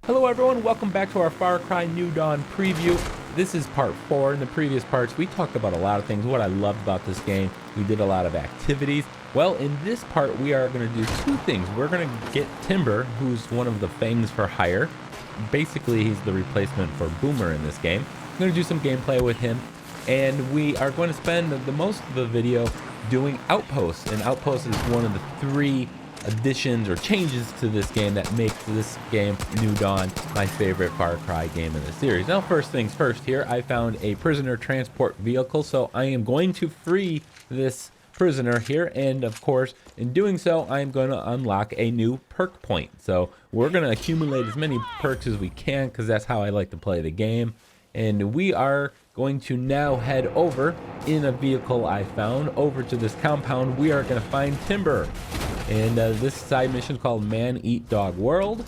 Hello everyone, welcome back to our Far Cry New Dawn preview. This is part 4. In the previous parts, we talked about a lot of things, what I loved about this game. We did a lot of activities. Well, in this part, we are going to do two things. We're going to get Timber, who's one of the Fangs for hire. Basically, he's the replacement for Boomer in this game. I'm going to do some gameplay with him, and we are going to spend the most of the video doing Outpost. And Outpost is one of the 3 additions or changes to this game that makes this game, New Dawn, my favorite Far Cry game in the series. Now, first things first here, I found a prisoner transport vehicle, so I am going to free this prisoner here, and of course, in doing so, I am going to unlock a new perk point. So we're going to accumulate as many perks as we can, because that's how I like to play the game. And we are going to now head over in a vehicle I found over to this compound. We are going to find Timber. And this side mission is called Man Eat Dog World.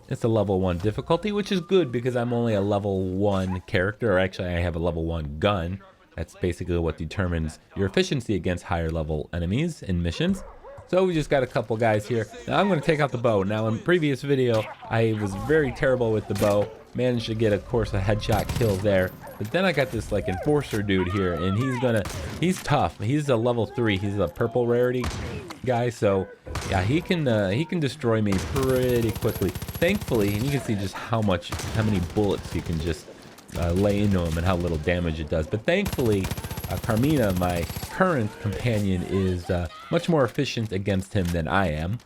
It's a level 1 difficulty, which is good because I'm only a level 1 character, or actually I have a level 1 gun. That's basically what determines your efficiency against higher level enemies in missions. So we just got a couple guys here. Now I'm going to take out the bow. Now in the previous video, I was very terrible with the bow. Managed to get, of course, a headshot kill there. But then I got this like enforcer dude here, and he's tough. He's a level 3. He's a purple rarity guy, so yeah, he can destroy me pretty quickly. Thankfully, and you can see just how many bullets you can just lay into him and how little damage it does. But thankfully, Carmina, my current companion, is much more efficient against him than I am.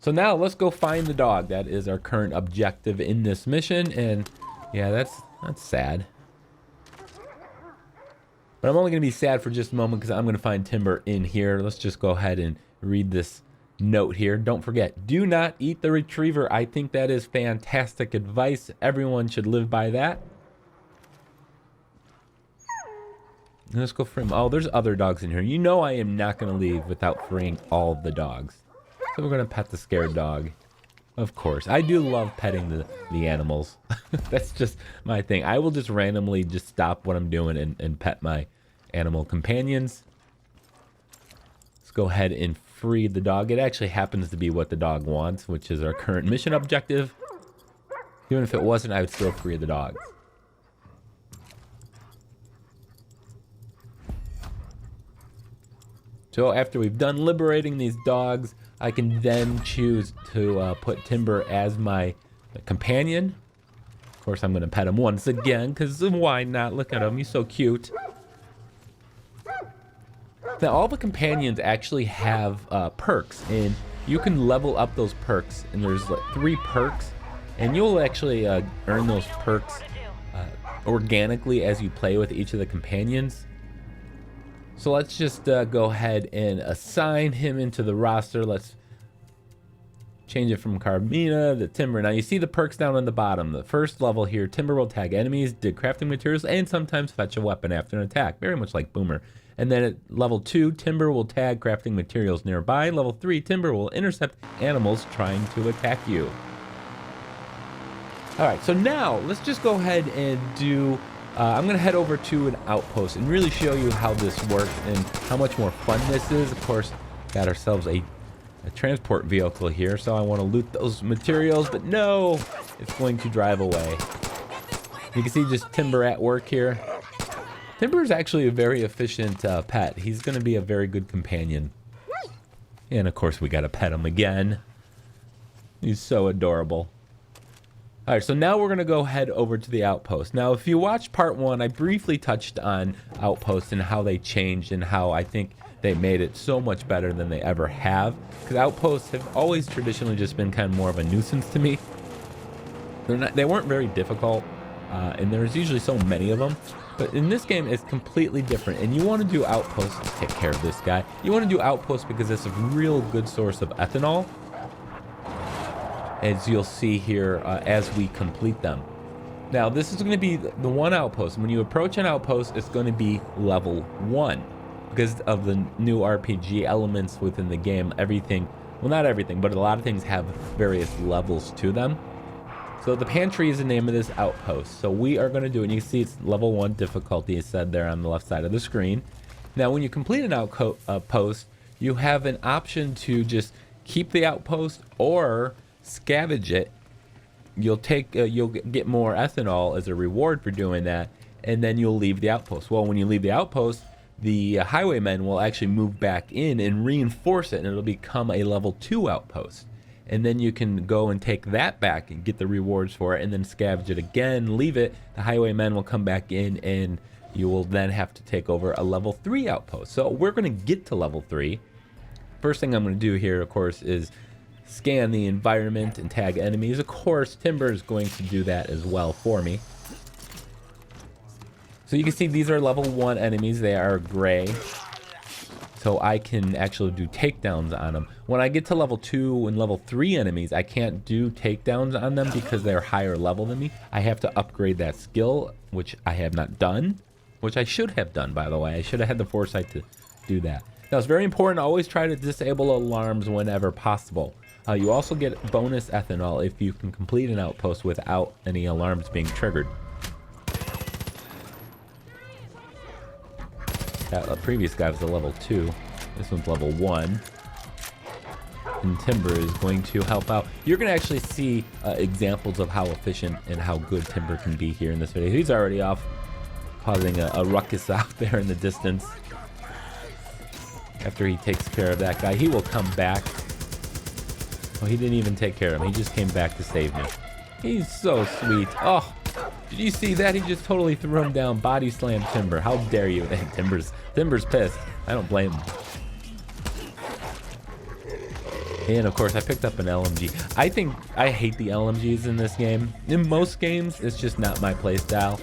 So now let's go find the dog. That is our current objective in this mission, and yeah, that's sad. But I'm only going to be sad for just a moment because I'm going to find Timber in here. Let's just go ahead and read this note here. Don't forget, do not eat the retriever. I think that is fantastic advice. Everyone should live by that. And let's go for him. Oh, there's other dogs in here. You know I am not going to leave without freeing all of the dogs. So we're going to pet the scared dog. Of course. I do love petting the animals. That's just my thing. I will just randomly just stop what I'm doing and pet my animal companions. Let's go ahead and free the dog. It actually happens to be what the dog wants, which is our current mission objective. Even if it wasn't, I would still free the dogs. So after we've done liberating these dogs, I can then choose to put Timber as my companion. Of course, I'm going to pet him once again, because why not? Look at him. He's so cute. Now, all the companions actually have perks, and you can level up those perks. And there's like 3 perks, and you'll actually earn those perks organically as you play with each of the companions. So let's just go ahead and assign him into the roster. Let's change it from Carmina to Timber. Now you see the perks down on the bottom. The first level here, Timber will tag enemies, dig crafting materials, and sometimes fetch a weapon after an attack. Very much like Boomer. And then at level 2, Timber will tag crafting materials nearby. Level 3, Timber will intercept animals trying to attack you. Alright, so now let's just go ahead and do... I'm going to head over to an outpost and really show you how this works and how much more fun this is. Of course, got ourselves a transport vehicle here, so I want to loot those materials, but no, it's going to drive away. You can see just Timber at work here. Timber is actually a very efficient pet. He's going to be a very good companion. And of course, we got to pet him again. He's so adorable. All right, so now we're going to go head over to the Outpost. Now, if you watched part 1, I briefly touched on Outpost and how they changed and how I think they made it so much better than they ever have. Because Outposts have always traditionally just been kind of more of a nuisance to me. They weren't very difficult, and there's usually so many of them. But in this game, it's completely different. And you want to do Outposts to take care of this guy. You want to do Outposts because it's a real good source of ethanol, as you'll see here as we complete them. Now, this is going to be the one outpost. When you approach an outpost, it's going to be level 1 because of the new RPG elements within the game. Everything, well, not everything, but a lot of things have various levels to them. So the pantry is the name of this outpost. So we are going to do it. You can see it's level 1 difficulty is said there on the left side of the screen. Now, when you complete an outpost, you have an option to just keep the outpost or scavenge it. You'll get more ethanol as a reward for doing that, and then you'll leave the outpost. Well, when you leave the outpost, the highwaymen will actually move back in and reinforce it, and it'll become a level 2 outpost. And then you can go and take that back and get the rewards for it, and then scavenge it again, leave it. The highwaymen will come back in, and you will then have to take over a level 3 outpost. So we're going to get to level 3. First thing I'm going to do here, of course, is scan the environment and tag enemies. Of course, Timber is going to do that as well for me. So you can see these are level 1 enemies. They are gray. So I can actually do takedowns on them. When I get to level 2 and level 3 enemies, I can't do takedowns on them because they're higher level than me. I have to upgrade that skill, which I have not done, which I should have done, by the way. I should have had the foresight to do that. Now, it's very important to always try to disable alarms whenever possible. You also get bonus ethanol if you can complete an outpost without any alarms being triggered. That previous guy was a level 2. This one's level 1. And Timber is going to help out. You're going to actually see examples of how efficient and how good Timber can be here in this video. He's already off causing a ruckus out there in the distance. After he takes care of that guy, he will come back. Oh, he didn't even take care of him. He just came back to save me. He's so sweet. Oh, did you see that? He just totally threw him down, body slammed Timber. How dare you? Timber's pissed. I don't blame him. And of course, I picked up an LMG. I hate the LMGs in this game. In most games, it's just not my playstyle.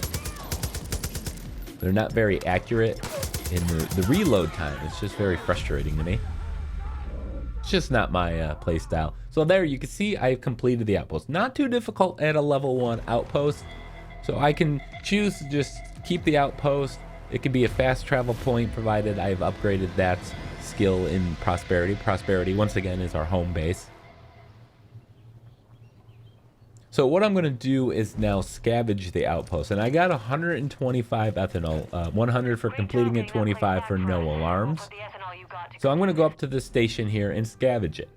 They're not very accurate in the reload time. It's just very frustrating to me. It's just not my playstyle. So there you can see I've completed the outpost. Not too difficult at a level 1 outpost. So I can choose to just keep the outpost. It can be a fast travel point provided I've upgraded that skill in prosperity. Prosperity, once again, is our home base. So what I'm going to do is now scavenge the outpost. And I got 125 ethanol. 100 for completing it, 25 for no alarms. So I'm going to go up to this station here and scavenge it.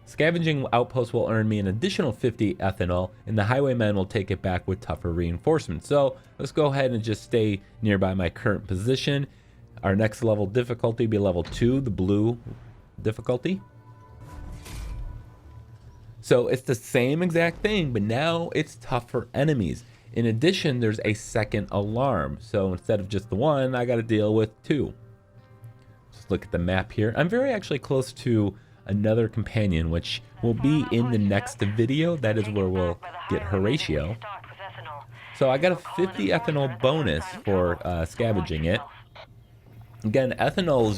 Scavenging outposts will earn me an additional 50 ethanol, and the highwaymen will take it back with tougher reinforcements. So let's go ahead and just stay nearby my current position. Our next level difficulty will be level 2, the blue difficulty. So it's the same exact thing, but now it's tougher enemies. In addition, there's a second alarm. So instead of just the one, I got to deal with 2. Let's look at the map here. I'm very actually close to another companion, which will be in the next video. That is where we'll get Horatio. So I got a 50 ethanol bonus for scavenging it. Again, ethanol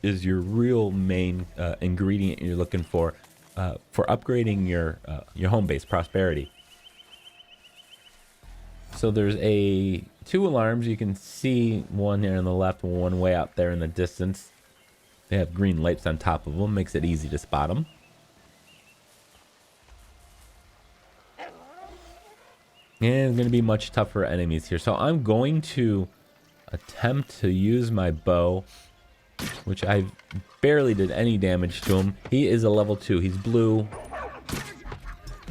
is your real main ingredient you're looking for upgrading your home base prosperity. So there's 2 alarms. You can see one here on the left, one way out there in the distance. They have green lights on top of them, makes it easy to spot them. And going to be much tougher enemies here. So I'm going to attempt to use my bow, which I barely did any damage to him. He is a level 2. He's blue.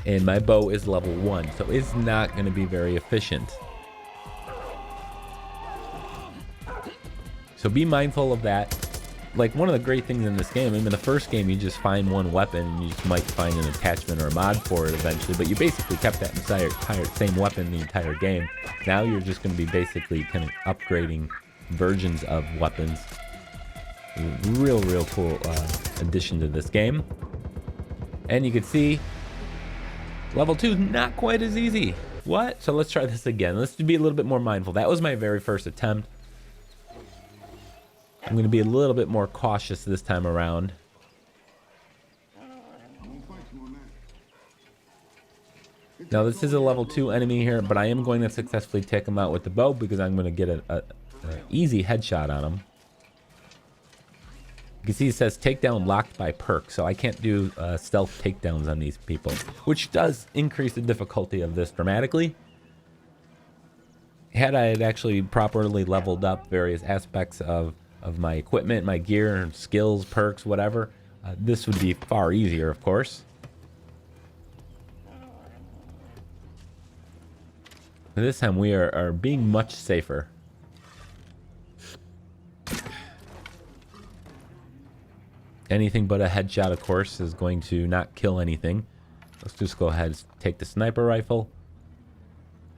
And my bow is level 1. So it's not going to be very efficient. So be mindful of that. Like, one of the great things in this game, in the first game, you just find one weapon and you just might find an attachment or a mod for it eventually, but you basically kept that entire same weapon the entire game. Now you're just going to be basically kind of upgrading versions of weapons. Real cool addition to this game. And you can see level 2 is not quite as easy. What? So let's try this again. Let's be a little bit more mindful. That was my very first attempt. I'm going to be a little bit more cautious this time around. Now this is a level 2 enemy here, but I am going to successfully take him out with the bow because I'm going to get an easy headshot on him. You can see it says takedown locked by perk, so I can't do stealth takedowns on these people, which does increase the difficulty of this dramatically. Had I had actually properly leveled up various aspects of my equipment, my gear, skills, perks, whatever, This would be far easier, of course. This time we are being much safer. Anything but a headshot, of course, is going to not kill anything. Let's just go ahead and take the sniper rifle.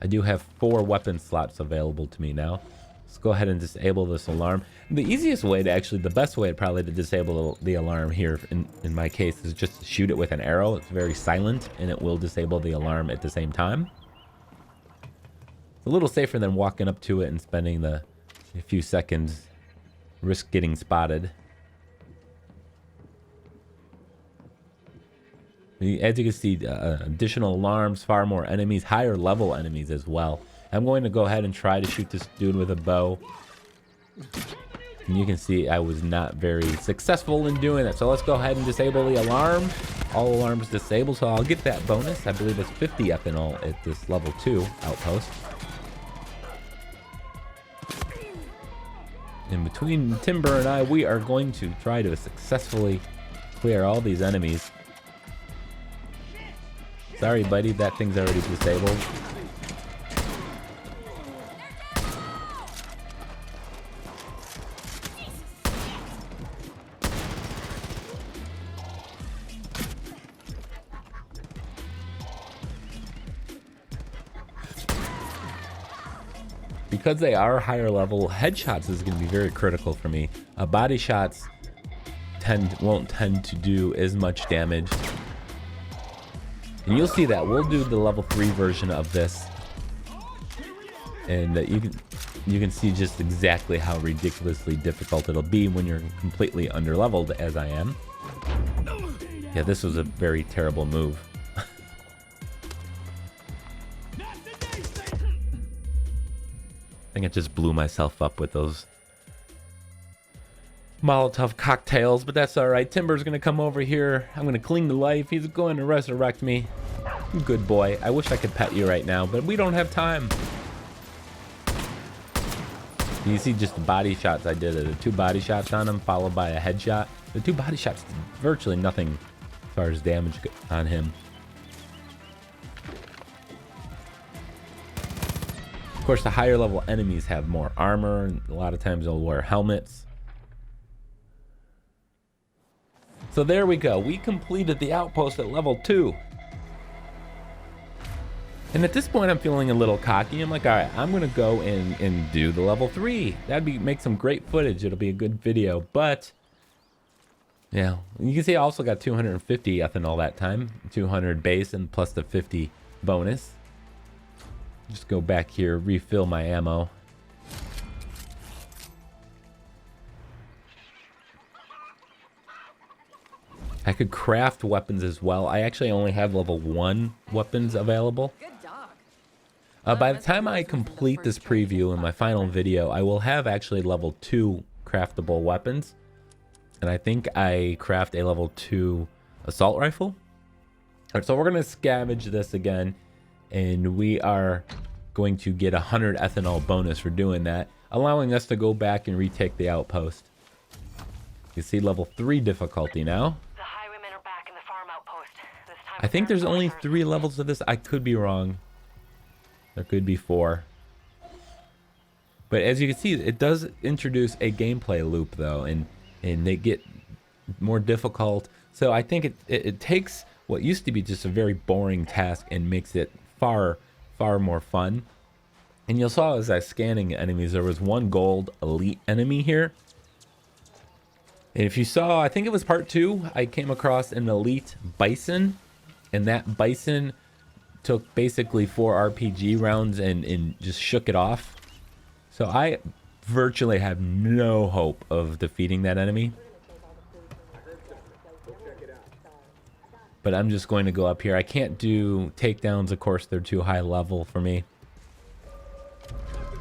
I do have 4 weapon slots available to me now. Let's go ahead and disable this alarm. The easiest way to actually, the best way probably to disable the alarm here, in my case, is just to shoot it with an arrow. It's very silent, and it will disable the alarm at the same time. It's a little safer than walking up to it and spending a few seconds risk getting spotted. As you can see, additional alarms, far more enemies, higher level enemies as well. I'm going to go ahead and try to shoot this dude with a bow. And you can see I was not very successful in doing that. So let's go ahead and disable the alarm. All alarms disabled, so I'll get that bonus. I believe it's 50 ethanol at this level 2 outpost. In between Timber and I, we are going to try to successfully clear all these enemies. Sorry, buddy, that thing's already disabled. Because they are higher level, headshots is going to be very critical for me. Body shots won't tend to do as much damage. And you'll see that we'll do the level 3 version of this, and you can see just exactly how ridiculously difficult it'll be when you're completely underleveled, as I am. Yeah, this was a very terrible move. I think I just blew myself up with those Molotov cocktails, but that's all right. Timber's gonna come over here. I'm gonna cling to life. He's going to resurrect me. Good boy. I wish I could pet you right now, but we don't have time. You see just the body shots I did. The 2 body shots on him, followed by a headshot. The 2 body shots did virtually nothing as far as damage on him. Of course, the higher level enemies have more armor, and a lot of times they'll wear helmets. So there we go. We completed the outpost at level 2. And at this point, I'm feeling a little cocky. I'm like, all right, I'm going to go and do the level 3. That'd make some great footage. It'll be a good video. But, yeah, you can see I also got 250 ethanol that time. 200 base and plus the 50 bonus. Just go back here, refill my ammo. I could craft weapons as well. I actually only have level 1 weapons available. Good dog. By the time I complete this preview in my final video, I will have actually level 2 craftable weapons. And I think I craft a level 2 assault rifle. All right, so we're going to scavenge this again. And we are going to get 100 ethanol bonus for doing that, allowing us to go back and retake the outpost. You see level 3 difficulty now. I think there's only 3 levels of this. I could be wrong. There could be 4. But as you can see, it does introduce a gameplay loop, though, and they get more difficult. So I think it takes what used to be just a very boring task and makes it far more fun. And you'll saw as I was scanning enemies, there was 1 gold elite enemy here. And if you saw, I think it was part 2, I came across an elite bison. And that bison took basically 4 RPG rounds and just shook it off. So I virtually have no hope of defeating that enemy. But I'm just going to go up here. I can't do takedowns, of course, they're too high level for me.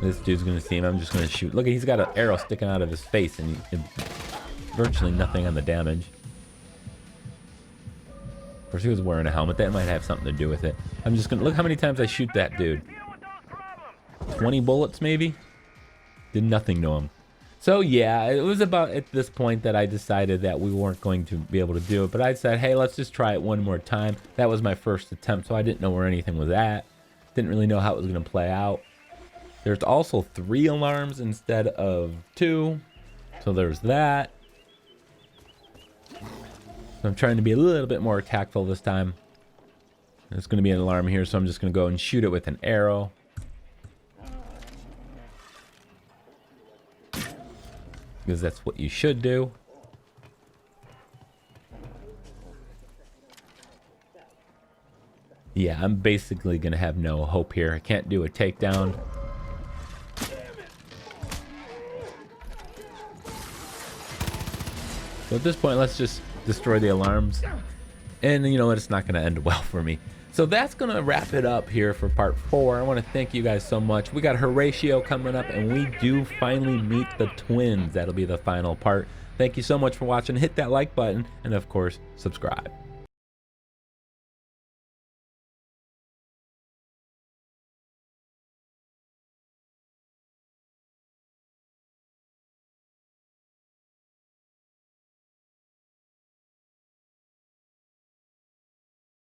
This dude's going to see him. I'm just going to shoot. Look, he's got an arrow sticking out of his face and virtually nothing on the damage. Of course, he was wearing a helmet. That might have something to do with it. I'm just going to look how many times I shoot that dude. 20 bullets, maybe? Did nothing to him. So yeah, it was about at this point that I decided that we weren't going to be able to do it, but I said, hey, let's just try it one more time. That was my first attempt, so I didn't know where anything was at. Didn't really know how it was going to play out. There's also 3 alarms instead of 2, so there's that. So I'm trying to be a little bit more tactful this time. There's going to be an alarm here, so I'm just going to go and shoot it with an arrow. Because that's what you should do. Yeah, I'm basically going to have no hope here. I can't do a takedown. So at this point, let's just destroy the alarms. And you know what? It's not going to end well for me. So that's going to wrap it up here for part 4. I want to thank you guys so much. We got Horatio coming up, and we do finally meet the twins. That'll be the final part. Thank you so much for watching. Hit that like button, and of course, subscribe.